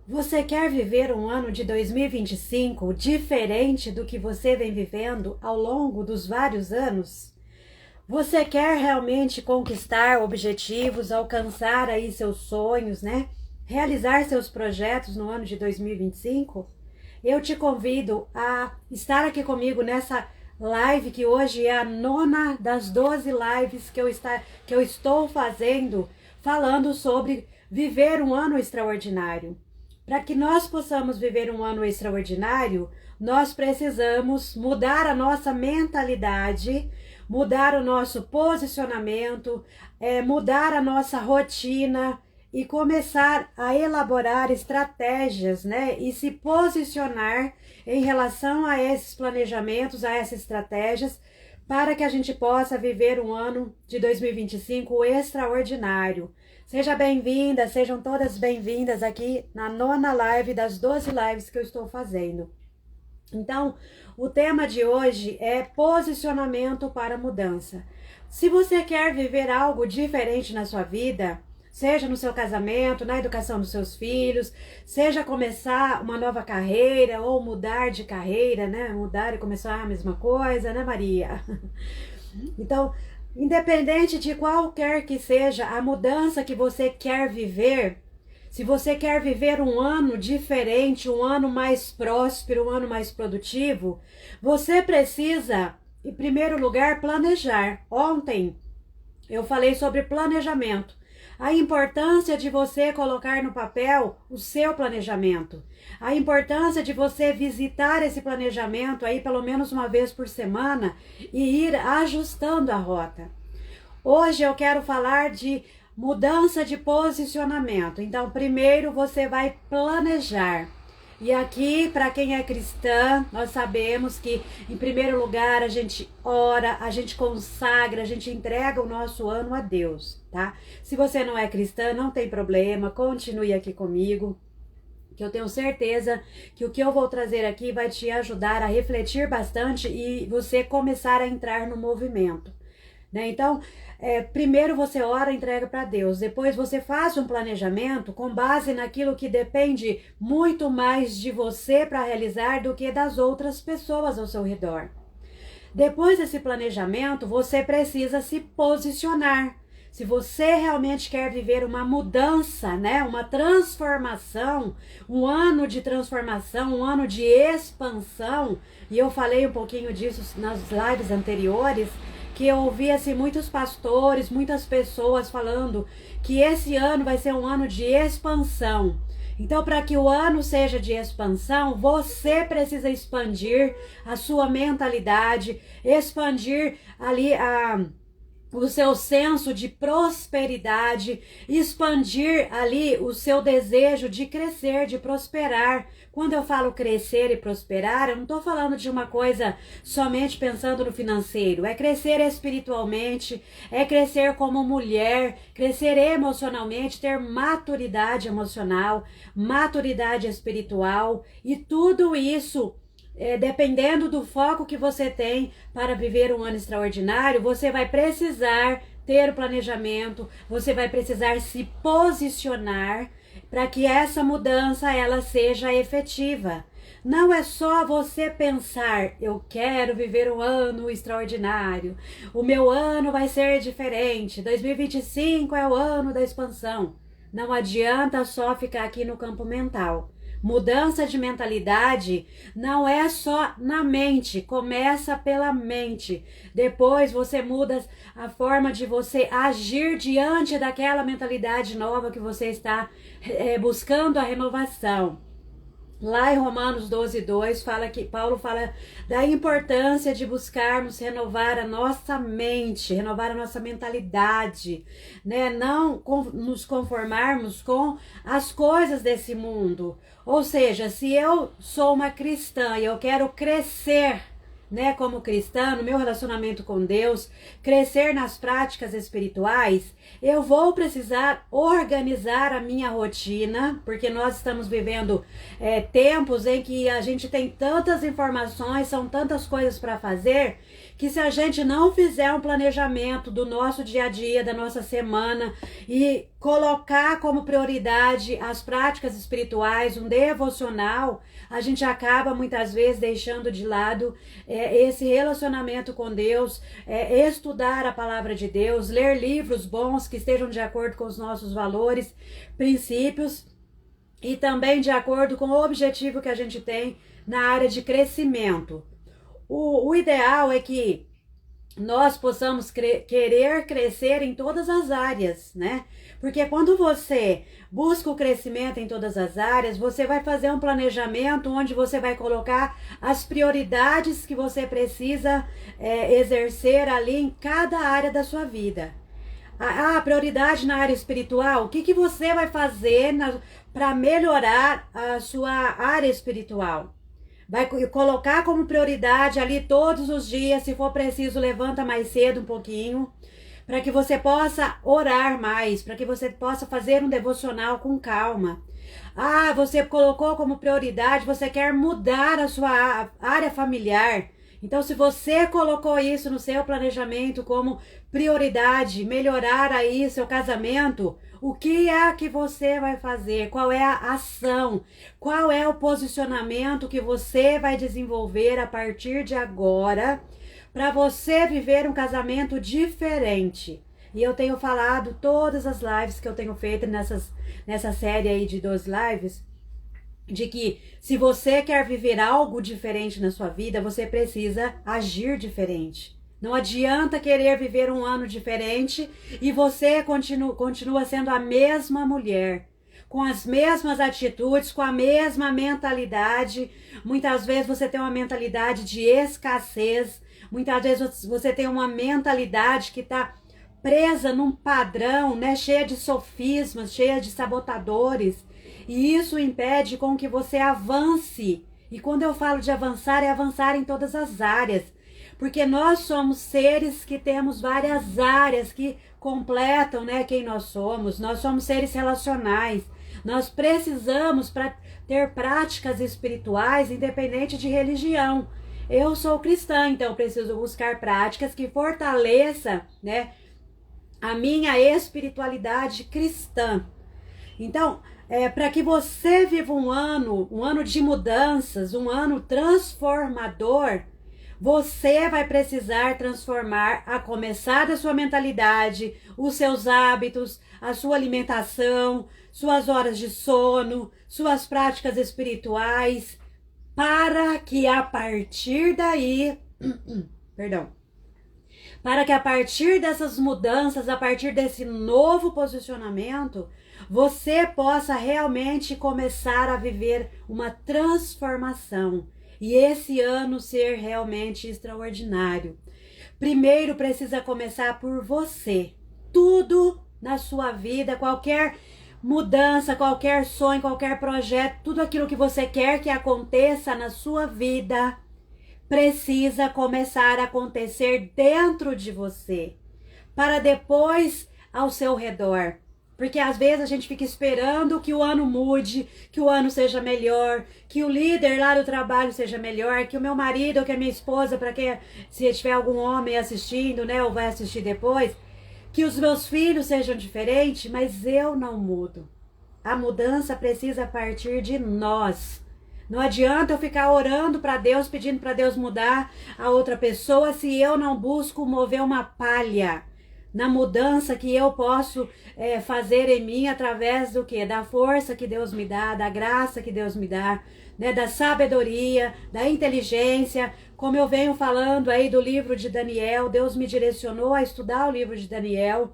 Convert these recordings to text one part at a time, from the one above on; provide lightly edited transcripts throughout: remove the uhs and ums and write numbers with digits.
Você quer viver um ano de 2025 diferente do que você vem vivendo ao longo dos vários anos? Você quer realmente conquistar objetivos, alcançar aí seus sonhos, né? Realizar seus projetos no ano de 2025? Eu te convido a estar aqui comigo nessa live que hoje é a nona das 12 lives que eu estou fazendo, falando sobre viver um ano extraordinário. Para que nós possamos viver um ano extraordinário, nós precisamos mudar a nossa mentalidade, mudar o nosso posicionamento, mudar a nossa rotina e começar a elaborar estratégias, né? E se posicionar em relação a esses planejamentos, a essas estratégias, para que a gente possa viver um ano de 2025 extraordinário. Seja bem-vinda, sejam todas bem-vindas aqui na nona live das 12 lives que eu estou fazendo. Então, o tema de hoje é posicionamento para mudança. Se você quer viver algo diferente na sua vida, seja no seu casamento, na educação dos seus filhos, seja começar uma nova carreira ou mudar de carreira, né? Mudar e começar a mesma coisa, né, Maria? Então, independente de qualquer que seja a mudança que você quer viver, se você quer viver um ano diferente, um ano mais próspero, um ano mais produtivo, você precisa, em primeiro lugar, planejar. Ontem eu falei sobre planejamento. A importância de você colocar no papel o seu planejamento. A importância de você visitar esse planejamento aí pelo menos uma vez por semana e ir ajustando a rota. Hoje eu quero falar de mudança de posicionamento. Então, primeiro você vai planejar. E aqui, para quem é cristã, nós sabemos que, em primeiro lugar, a gente ora, a gente consagra, a gente entrega o nosso ano a Deus, tá? Se você não é cristã, não tem problema, continue aqui comigo, que eu tenho certeza que o que eu vou trazer aqui vai te ajudar a refletir bastante e você começar a entrar no movimento, né? Então, primeiro você ora e entrega para Deus, depois você faz um planejamento com base naquilo que depende muito mais de você para realizar do que das outras pessoas ao seu redor. Depois desse planejamento, você precisa se posicionar. Se você realmente quer viver uma mudança, né, uma transformação, um ano de transformação, um ano de expansão, e eu falei um pouquinho disso nas lives anteriores, que eu ouvi assim, muitos pastores, muitas pessoas falando que esse ano vai ser um ano de expansão. Então, para que o ano seja de expansão, você precisa expandir a sua mentalidade, expandir ali o seu senso de prosperidade, expandir ali o seu desejo de crescer, de prosperar. Quando eu falo crescer e prosperar, eu não estou falando de uma coisa somente pensando no financeiro. É crescer espiritualmente, é crescer como mulher, crescer emocionalmente, ter maturidade emocional, maturidade espiritual e tudo isso. Dependendo do foco que você tem para viver um ano extraordinário, você vai precisar ter o planejamento, você vai precisar se posicionar para que essa mudança ela seja efetiva. Não é só você pensar, eu quero viver um ano extraordinário, o meu ano vai ser diferente, 2025 é o ano da expansão. Não adianta só ficar aqui no campo mental. Mudança de mentalidade não é só na mente, começa pela mente. Depois você muda a forma de você agir diante daquela mentalidade nova que você está buscando a renovação. Lá em Romanos 12:2 fala que Paulo fala da importância de buscarmos renovar a nossa mente, renovar a nossa mentalidade, né? Não nos conformarmos com as coisas desse mundo. Ou seja, se eu sou uma cristã e eu quero crescer né, como cristã, no meu relacionamento com Deus, crescer nas práticas espirituais, eu vou precisar organizar a minha rotina, porque nós estamos vivendo tempos em que a gente tem tantas informações, são tantas coisas para fazer, que se a gente não fizer um planejamento do nosso dia a dia, da nossa semana e colocar como prioridade as práticas espirituais, um devocional, a gente acaba muitas vezes deixando de lado esse relacionamento com Deus, estudar a palavra de Deus, ler livros bons que estejam de acordo com os nossos valores, princípios e também de acordo com o objetivo que a gente tem na área de crescimento. O ideal é que nós possamos querer crescer em todas as áreas, né? Porque quando você busca o crescimento em todas as áreas, você vai fazer um planejamento onde você vai colocar as prioridades que você precisa exercer ali em cada área da sua vida. A prioridade na área espiritual, o que você vai fazer para melhorar a sua área espiritual? Vai colocar como prioridade ali todos os dias, se for preciso, levanta mais cedo um pouquinho, para que você possa orar mais, para que você possa fazer um devocional com calma. Você colocou como prioridade, você quer mudar a sua área familiar. Então, se você colocou isso no seu planejamento como prioridade, melhorar aí seu casamento, o que é que você vai fazer? Qual é a ação? Qual é o posicionamento que você vai desenvolver a partir de agora para você viver um casamento diferente? E eu tenho falado todas as lives que eu tenho feito nessa série aí de 12 lives, de que se você quer viver algo diferente na sua vida, você precisa agir diferente. Não adianta querer viver um ano diferente e você continua sendo a mesma mulher, com as mesmas atitudes, com a mesma mentalidade. Muitas vezes você tem uma mentalidade de escassez, muitas vezes você tem uma mentalidade que está presa num padrão, né, cheia de sofismas, cheia de sabotadores. E isso impede com que você avance. E quando eu falo de avançar, é avançar em todas as áreas. Porque nós somos seres que temos várias áreas que completam, né, quem nós somos. Nós somos seres relacionais. Nós precisamos para ter práticas espirituais independente de religião. Eu sou cristã, então eu preciso buscar práticas que fortaleçam, né, a minha espiritualidade cristã. Então, para que você viva um ano de mudanças, um ano transformador, você vai precisar transformar, a começar da sua mentalidade, os seus hábitos, a sua alimentação, suas horas de sono, suas práticas espirituais, para que a partir daí, para que a partir dessas mudanças, a partir desse novo posicionamento, você possa realmente começar a viver uma transformação e esse ano ser realmente extraordinário. Primeiro precisa começar por você. Tudo na sua vida, qualquer mudança, qualquer sonho, qualquer projeto, tudo aquilo que você quer que aconteça na sua vida, precisa começar a acontecer dentro de você, para depois ao seu redor. Porque às vezes a gente fica esperando que o ano mude, que o ano seja melhor, que o líder lá do trabalho seja melhor, que o meu marido ou que a minha esposa, para que se tiver algum homem assistindo, né, ou vai assistir depois, que os meus filhos sejam diferentes, mas eu não mudo. A mudança precisa partir de nós. Não adianta eu ficar orando para Deus, pedindo para Deus mudar a outra pessoa, se eu não busco mover uma palha na mudança que eu posso fazer em mim através do quê? Da força que Deus me dá, da graça que Deus me dá, né? Da sabedoria, da inteligência. Como eu venho falando aí do livro de Daniel, Deus me direcionou a estudar o livro de Daniel.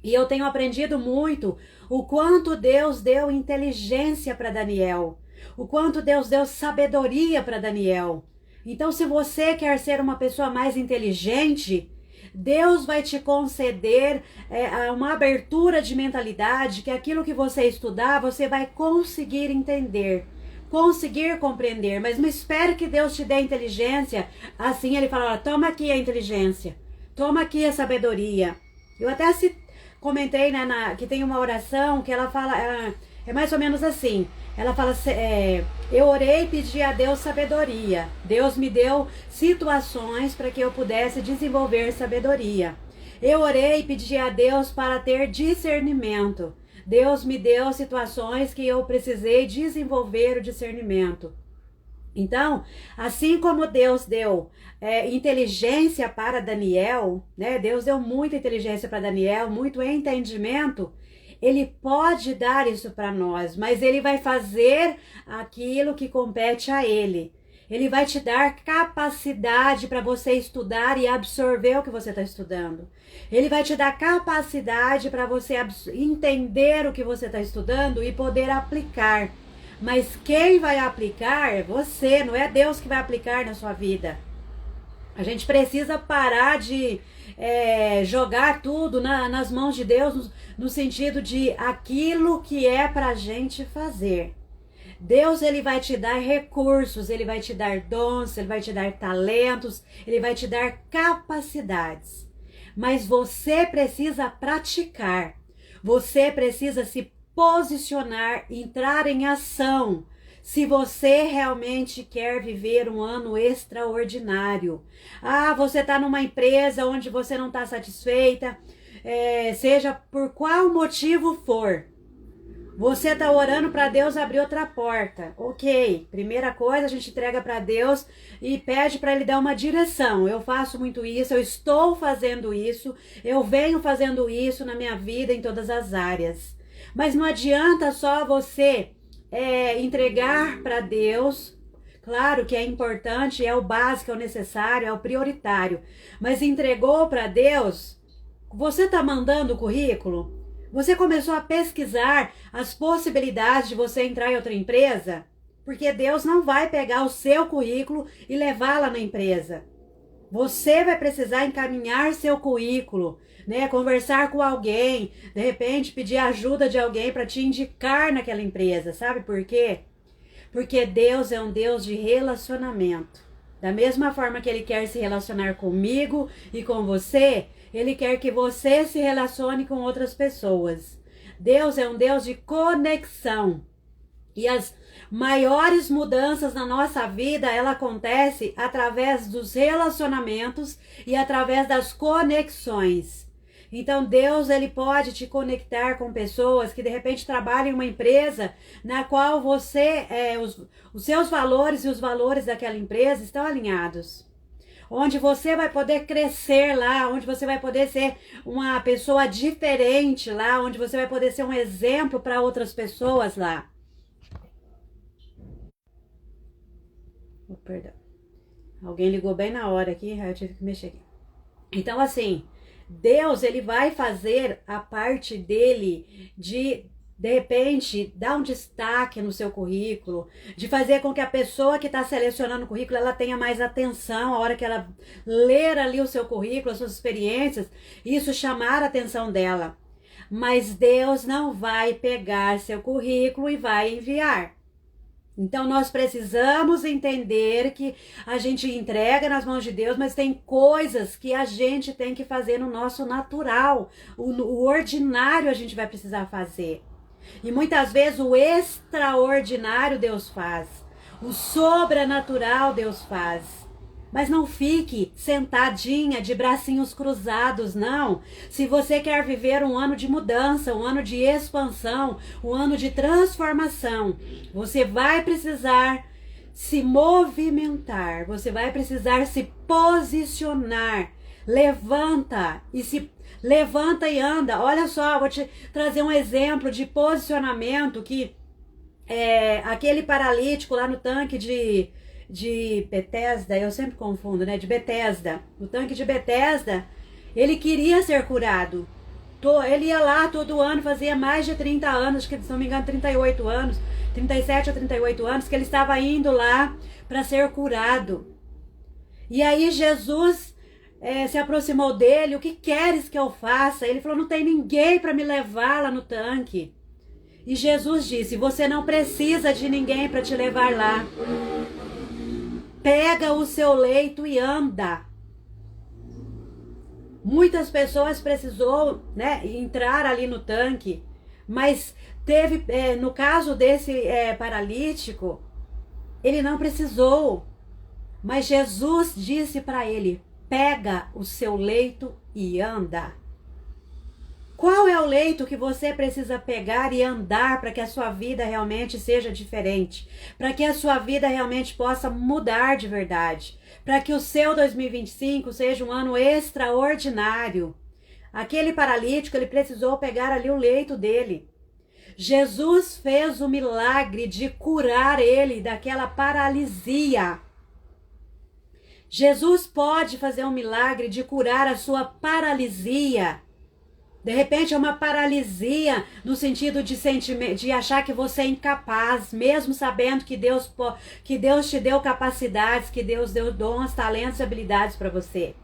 E eu tenho aprendido muito o quanto Deus deu inteligência para Daniel, o quanto Deus deu sabedoria para Daniel. Então, se você quer ser uma pessoa mais inteligente, Deus vai te conceder uma abertura de mentalidade, que aquilo que você estudar, você vai conseguir entender. conseguir compreender, mas não espere que Deus te dê inteligência. Assim ele fala, olha, toma aqui a inteligência, toma aqui a sabedoria. Eu até comentei, né, que tem uma oração que ela fala, é mais ou menos assim, ela fala, eu orei e pedi a Deus sabedoria, Deus me deu situações para que eu pudesse desenvolver sabedoria. Eu orei e pedi a Deus para ter discernimento, Deus me deu situações que eu precisei desenvolver o discernimento. Então, assim como Deus deu inteligência para Daniel, né? Deus deu muita inteligência para Daniel, muito entendimento, ele pode dar isso para nós, mas ele vai fazer aquilo que compete a ele. Ele vai te dar capacidade para você estudar e absorver o que você está estudando. Ele vai te dar capacidade para você entender o que você está estudando e poder aplicar. Mas quem vai aplicar é você, não é Deus que vai aplicar na sua vida. A gente precisa parar de jogar tudo nas mãos de Deus, no sentido de aquilo que é para a gente fazer. Deus, ele vai te dar recursos, ele vai te dar dons, ele vai te dar talentos, ele vai te dar capacidades. Mas você precisa praticar, você precisa se posicionar, entrar em ação, se você realmente quer viver um ano extraordinário. Ah, você está numa empresa onde você não está satisfeita, seja por qual motivo for. Você está orando para Deus abrir outra porta. Ok, primeira coisa, a gente entrega para Deus e pede para Ele dar uma direção. Eu faço muito isso, eu estou fazendo isso, eu venho fazendo isso na minha vida em todas as áreas. Mas não adianta só você entregar para Deus. Claro que é importante, é o básico, é o necessário, é o prioritário. Mas entregou para Deus, você está mandando o currículo? Você começou a pesquisar as possibilidades de você entrar em outra empresa? Porque Deus não vai pegar o seu currículo e levar lá na empresa. Você vai precisar encaminhar seu currículo, né? Conversar com alguém, de repente pedir ajuda de alguém para te indicar naquela empresa. Sabe por quê? Porque Deus é um Deus de relacionamento. Da mesma forma que Ele quer se relacionar comigo e com você, Ele quer que você se relacione com outras pessoas. Deus é um Deus de conexão. E as maiores mudanças na nossa vida, ela acontece através dos relacionamentos e através das conexões. Então Deus, ele pode te conectar com pessoas que de repente trabalham em uma empresa na qual você, os seus valores e os valores daquela empresa estão alinhados. Onde você vai poder crescer lá, onde você vai poder ser uma pessoa diferente lá, onde você vai poder ser um exemplo para outras pessoas lá. Oh, perdão. Alguém ligou bem na hora aqui, eu tive que mexer aqui. Então, assim, Deus, ele vai fazer a parte dele de repente, dar um destaque no seu currículo, de fazer com que a pessoa que está selecionando o currículo, ela tenha mais atenção a hora que ela ler ali o seu currículo, as suas experiências, isso chamar a atenção dela. Mas Deus não vai pegar seu currículo e vai enviar. Então, nós precisamos entender que a gente entrega nas mãos de Deus, mas tem coisas que a gente tem que fazer no nosso natural. O ordinário a gente vai precisar fazer. E muitas vezes o extraordinário Deus faz. O sobrenatural Deus faz. Mas não fique sentadinha de bracinhos cruzados, não. Se você quer viver um ano de mudança, um ano de expansão, um ano de transformação, você vai precisar se movimentar, você vai precisar se posicionar. Levanta e anda. Olha só, vou te trazer um exemplo de posicionamento que aquele paralítico lá no tanque de Betesda, eu sempre confundo, né? De Betesda. No tanque de Betesda, ele queria ser curado. Ele ia lá todo ano, fazia mais de 30 anos, que se não me engano 38 anos, 37 ou 38 anos, que ele estava indo lá para ser curado. E aí Jesus se aproximou dele, o que queres que eu faça? Ele falou, não tem ninguém para me levar lá no tanque. E Jesus disse: você não precisa de ninguém para te levar lá. Pega o seu leito e anda. Muitas pessoas precisou, né, entrar ali no tanque, mas teve, no caso desse paralítico, ele não precisou. Mas Jesus disse para ele: pega o seu leito e anda. Qual é o leito que você precisa pegar e andar para que a sua vida realmente seja diferente? Para que a sua vida realmente possa mudar de verdade? Para que o seu 2025 seja um ano extraordinário? Aquele paralítico, ele precisou pegar ali o leito dele. Jesus fez o milagre de curar ele daquela paralisia. Jesus pode fazer um milagre de curar a sua paralisia. De repente é uma paralisia no sentido de sentimento, de achar que você é incapaz, mesmo sabendo que Deus te deu capacidades, que Deus deu dons, talentos e habilidades para você.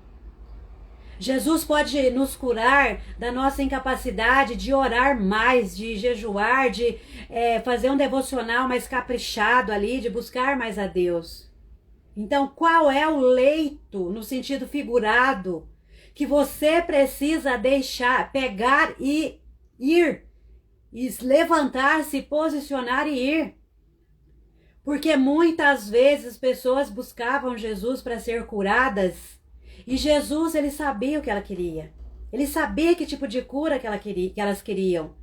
Jesus pode nos curar da nossa incapacidade de orar mais, de jejuar, de fazer um devocional mais caprichado ali, de buscar mais a Deus. Então, qual é o leito, no sentido figurado, que você precisa deixar, pegar e ir, e levantar, se posicionar e ir? Porque muitas vezes as pessoas buscavam Jesus para ser curadas, e Jesus, ele sabia o que ela queria. Ele sabia que tipo de cura que elas queriam.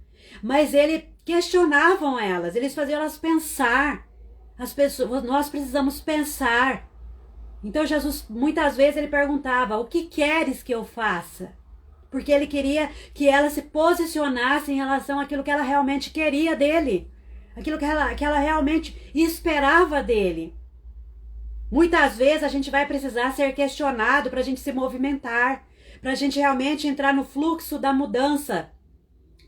Mas ele questionavam elas, eles faziam elas pensar. As pessoas, nós precisamos pensar. Então Jesus, muitas vezes ele perguntava: o que queres que eu faça? Porque ele queria que ela se posicionasse em relação àquilo que ela realmente queria dele. Aquilo que ela realmente esperava dele. Muitas vezes a gente vai precisar ser questionado para a gente se movimentar, para a gente realmente entrar no fluxo da mudança,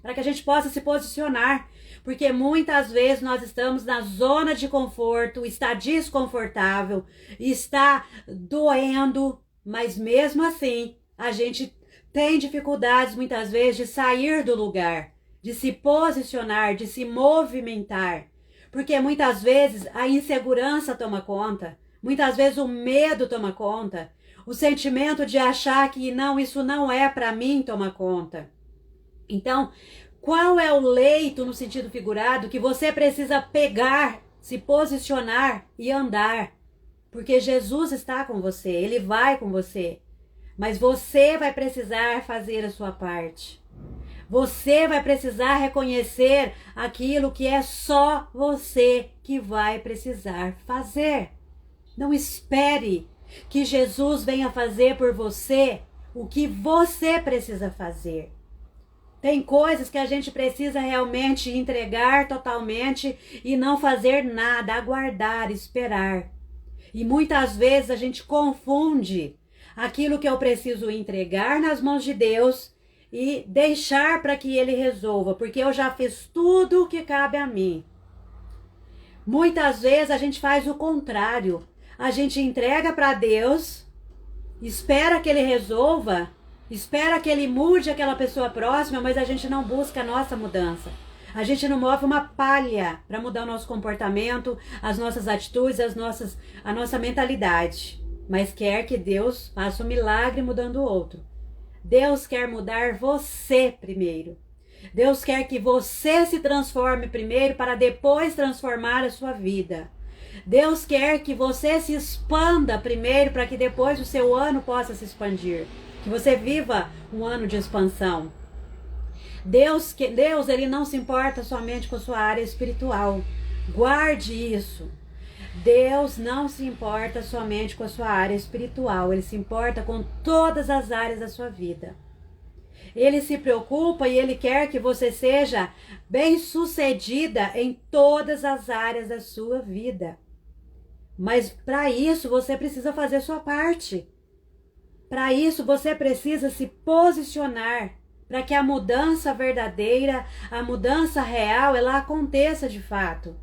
para que a gente possa se posicionar. Porque muitas vezes nós estamos na zona de conforto, está desconfortável, está doendo, mas mesmo assim a gente tem dificuldades muitas vezes de sair do lugar, de se posicionar, de se movimentar. Porque muitas vezes a insegurança toma conta, muitas vezes o medo toma conta, o sentimento de achar que não, isso não é para mim toma conta. Então, qual é o leito, no sentido figurado, que você precisa pegar, se posicionar e andar? Porque Jesus está com você, Ele vai com você. Mas você vai precisar fazer a sua parte. Você vai precisar reconhecer aquilo que é só você que vai precisar fazer. Não espere que Jesus venha fazer por você o que você precisa fazer. Tem coisas que a gente precisa realmente entregar totalmente e não fazer nada, aguardar, esperar. E muitas vezes a gente confunde aquilo que eu preciso entregar nas mãos de Deus e deixar para que Ele resolva, porque eu já fiz tudo o que cabe a mim. Muitas vezes a gente faz o contrário. A gente entrega para Deus, espera que Ele resolva, espera que Ele mude aquela pessoa próxima, mas a gente não busca a nossa mudança. A gente não move uma palha para mudar o nosso comportamento, as nossas atitudes, a nossa mentalidade. Mas quer que Deus faça um milagre mudando o outro. Deus quer mudar você primeiro. Deus quer que você se transforme primeiro para depois transformar a sua vida. Deus quer que você se expanda primeiro para que depois o seu ano possa se expandir. Que você viva um ano de expansão. Deus, ele não se importa somente com a sua área espiritual. Guarde isso. Deus não se importa somente com a sua área espiritual. Ele se importa com todas as áreas da sua vida. Ele se preocupa e Ele quer que você seja bem-sucedida em todas as áreas da sua vida. Mas para isso você precisa fazer a sua parte. Para isso você precisa se posicionar para que a mudança verdadeira, a mudança real, ela aconteça de fato.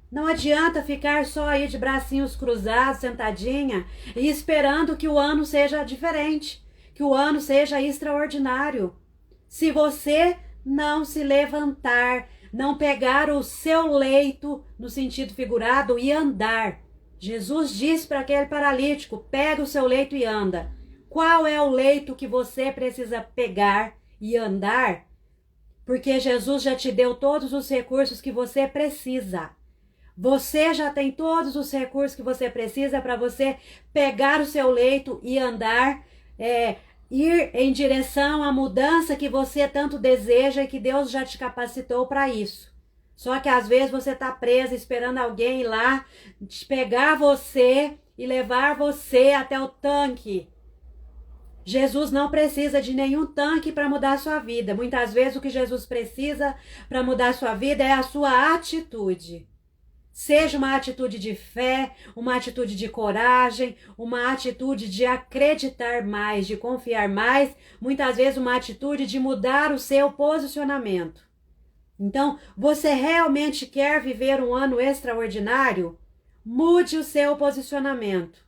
Não adianta ficar só aí de bracinhos cruzados, sentadinha, e esperando que o ano seja diferente, que o ano seja extraordinário. Se você não se levantar não pegar o seu leito, no sentido figurado, e andar. Jesus disse para aquele paralítico, pega o seu leito e anda. Qual é o leito que você precisa pegar e andar? Porque Jesus já te deu todos os recursos que você precisa. Você já tem todos os recursos que você precisa para você pegar o seu leito e andar, ir em direção à mudança que você tanto deseja e que Deus já te capacitou para isso. Só que às vezes você está presa esperando alguém ir lá pegar você e levar você até o tanque. Jesus não precisa de nenhum tanque para mudar a sua vida. Muitas vezes o que Jesus precisa para mudar a sua vida é a sua atitude. Seja uma atitude de fé, uma atitude de coragem, uma atitude de acreditar mais, de confiar mais, muitas vezes uma atitude de mudar o seu posicionamento. Então, você realmente quer viver um ano extraordinário? Mude o seu posicionamento.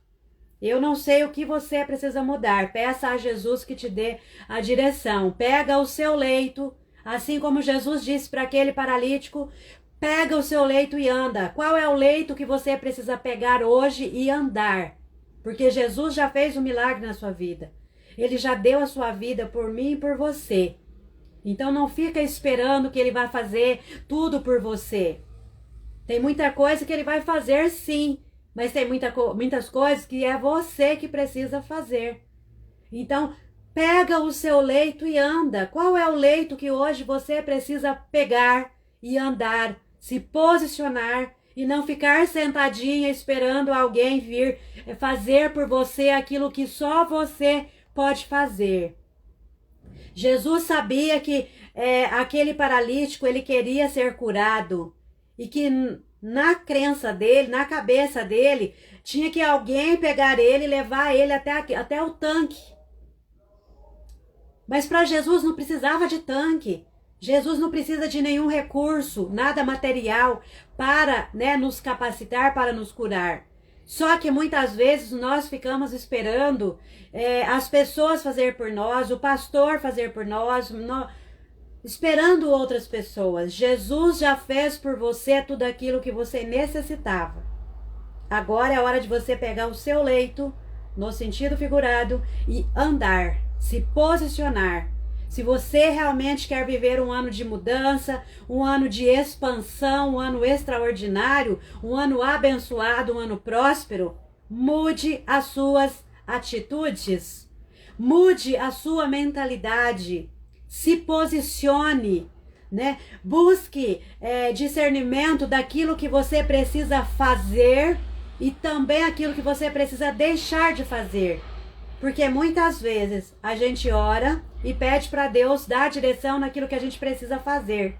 Eu não sei o que você precisa mudar. Peça a Jesus que te dê a direção. Pega o seu leito, assim como Jesus disse para aquele paralítico, pega o seu leito e anda. Qual é o leito que você precisa pegar hoje e andar? Porque Jesus já fez um milagre na sua vida. Ele já deu a sua vida por mim e por você. Então não fica esperando que ele vai fazer tudo por você. Tem muita coisa que ele vai fazer sim, mas tem muitas coisas que é você que precisa fazer. Então, pega o seu leito e anda. Qual é o leito que hoje você precisa pegar e andar, se posicionar e não ficar sentadinha esperando alguém vir fazer por você aquilo que só você pode fazer? Jesus sabia que aquele paralítico ele queria ser curado e que na crença dele, na cabeça dele, tinha que alguém pegar ele e levar ele até o tanque. Mas para Jesus não precisava de tanque. Jesus não precisa de nenhum recurso, nada material para nos capacitar, para nos curar. Só que muitas vezes nós ficamos esperando as pessoas fazer por nós, o pastor fazer por nós, esperando outras pessoas. Jesus já fez por você tudo aquilo que você necessitava. Agora é hora de você pegar o seu leito, no sentido figurado, e andar, se posicionar. Se você realmente quer viver um ano de mudança, um ano de expansão, um ano extraordinário, um ano abençoado, um ano próspero, mude as suas atitudes, mude a sua mentalidade. Se posicione, Busque discernimento daquilo que você precisa fazer e também aquilo que você precisa deixar de fazer. Porque muitas vezes a gente ora e pede para Deus dar direção naquilo que a gente precisa fazer.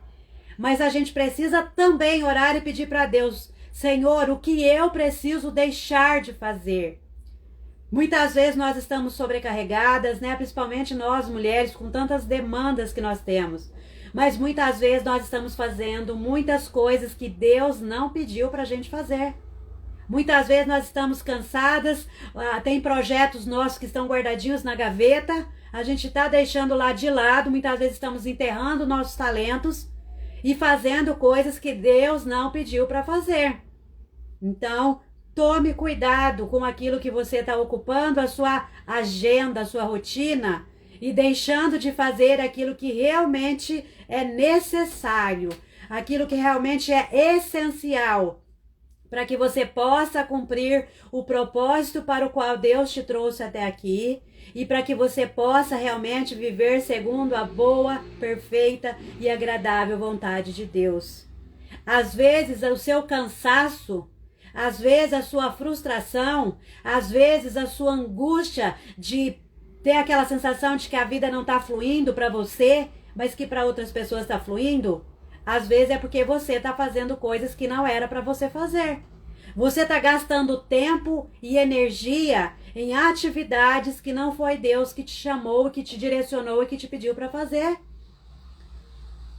Mas a gente precisa também orar e pedir para Deus, Senhor, o que eu preciso deixar de fazer? Muitas vezes nós estamos sobrecarregadas, principalmente nós mulheres, com tantas demandas que nós temos. Mas muitas vezes nós estamos fazendo muitas coisas que Deus não pediu para a gente fazer. Muitas vezes nós estamos cansadas, tem projetos nossos que estão guardadinhos na gaveta, a gente está deixando lá de lado, muitas vezes estamos enterrando nossos talentos e fazendo coisas que Deus não pediu para fazer. Então, tome cuidado com aquilo que você está ocupando a sua agenda, a sua rotina e deixando de fazer aquilo que realmente é necessário, aquilo que realmente é essencial para que você possa cumprir o propósito para o qual Deus te trouxe até aqui e para que você possa realmente viver segundo a boa, perfeita e agradável vontade de Deus. Às vezes o seu cansaço, às vezes a sua frustração, às vezes a sua angústia de ter aquela sensação de que a vida não está fluindo para você, mas que para outras pessoas está fluindo, às vezes é porque você está fazendo coisas que não era para você fazer. Você está gastando tempo e energia em atividades que não foi Deus que te chamou, que te direcionou e que te pediu para fazer.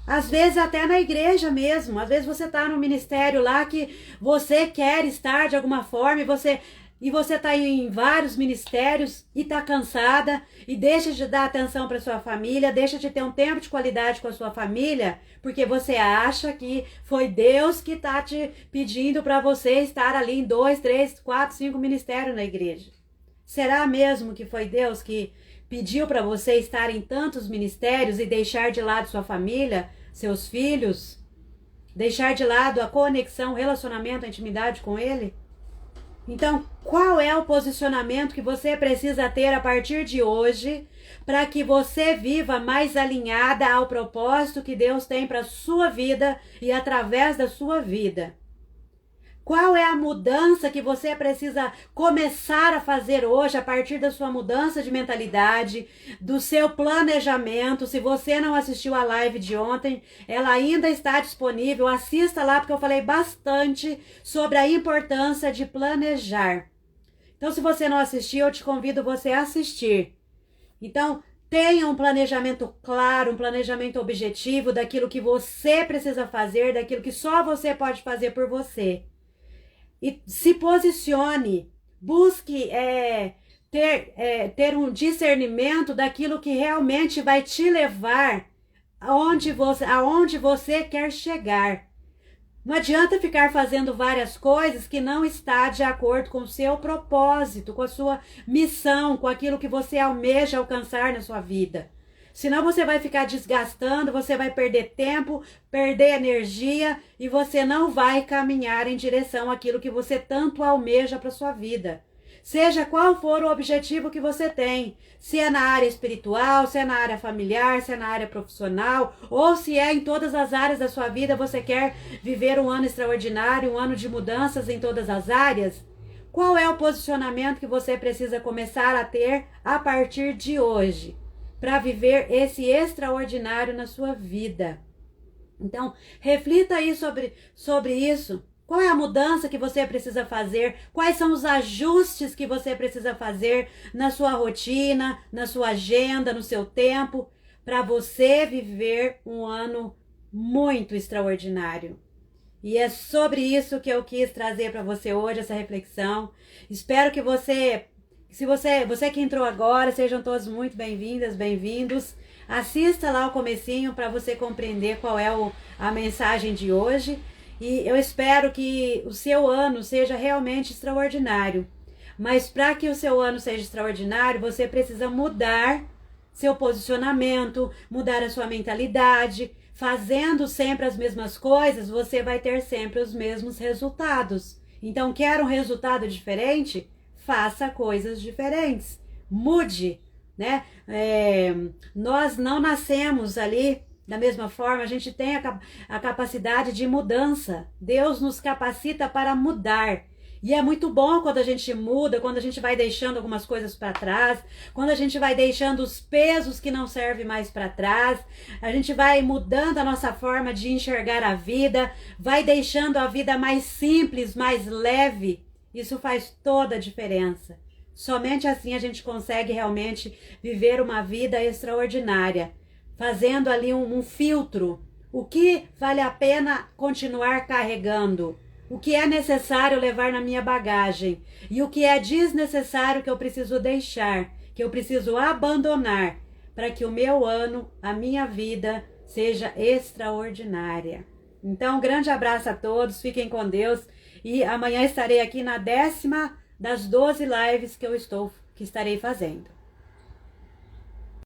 Às vezes até na igreja mesmo, às vezes você está no ministério lá que você quer estar de alguma forma e você e você está em vários ministérios e está cansada e deixa de dar atenção para sua família, deixa de ter um tempo de qualidade com a sua família, porque você acha que foi Deus que está te pedindo para você estar ali em 2, 3, 4, 5 ministérios na igreja. Será mesmo que foi Deus que pediu para você estar em tantos ministérios e deixar de lado sua família, seus filhos, deixar de lado a conexão, relacionamento, a intimidade com Ele? Então, qual é o posicionamento que você precisa ter a partir de hoje para que você viva mais alinhada ao propósito que Deus tem para a sua vida e através da sua vida? Qual é a mudança que você precisa começar a fazer hoje a partir da sua mudança de mentalidade, do seu planejamento? Se você não assistiu a live de ontem, ela ainda está disponível. Assista lá porque eu falei bastante sobre a importância de planejar. Então, se você não assistiu, eu te convido você a assistir. Então, tenha um planejamento claro, um planejamento objetivo daquilo que você precisa fazer, daquilo que só você pode fazer por você. E se posicione, busque ter um discernimento daquilo que realmente vai te levar aonde você quer chegar. Não adianta ficar fazendo várias coisas que não está de acordo com o seu propósito, com a sua missão, com aquilo que você almeja alcançar na sua vida. Senão você vai ficar desgastando, você vai perder tempo, perder energia e você não vai caminhar em direção àquilo que você tanto almeja para sua vida. Seja qual for o objetivo que você tem, se é na área espiritual, se é na área familiar, se é na área profissional, ou se é em todas as áreas da sua vida, você quer viver um ano extraordinário, um ano de mudanças em todas as áreas. Qual é o posicionamento que você precisa começar a ter a partir de hoje para viver esse extraordinário na sua vida? Então, reflita aí sobre isso. Qual é a mudança que você precisa fazer? Quais são os ajustes que você precisa fazer na sua rotina, na sua agenda, no seu tempo, para você viver um ano muito extraordinário? E é sobre isso que eu quis trazer para você hoje, essa reflexão. Espero que você que entrou agora, sejam todos muito bem-vindas, bem-vindos. Assista lá o comecinho para você compreender qual é a mensagem de hoje. E eu espero que o seu ano seja realmente extraordinário. Mas para que o seu ano seja extraordinário, você precisa mudar seu posicionamento, mudar a sua mentalidade. Fazendo sempre as mesmas coisas, você vai ter sempre os mesmos resultados. Então, quer um resultado diferente? Faça coisas diferentes. Mude, né? Nós não nascemos ali da mesma forma, a gente tem a capacidade de mudança. Deus nos capacita para mudar. E é muito bom quando a gente muda, quando a gente vai deixando algumas coisas para trás, quando a gente vai deixando os pesos que não servem mais para trás, a gente vai mudando a nossa forma de enxergar a vida, vai deixando a vida mais simples, mais leve. Isso faz toda a diferença. Somente assim a gente consegue realmente viver uma vida extraordinária, fazendo ali um filtro. O que vale a pena continuar carregando? O que é necessário levar na minha bagagem? E o que é desnecessário que eu preciso deixar, que eu preciso abandonar, para que o meu ano, a minha vida, seja extraordinária. Então, um grande abraço a todos, fiquem com Deus. E amanhã estarei aqui na 10ª das 12 lives que estarei fazendo.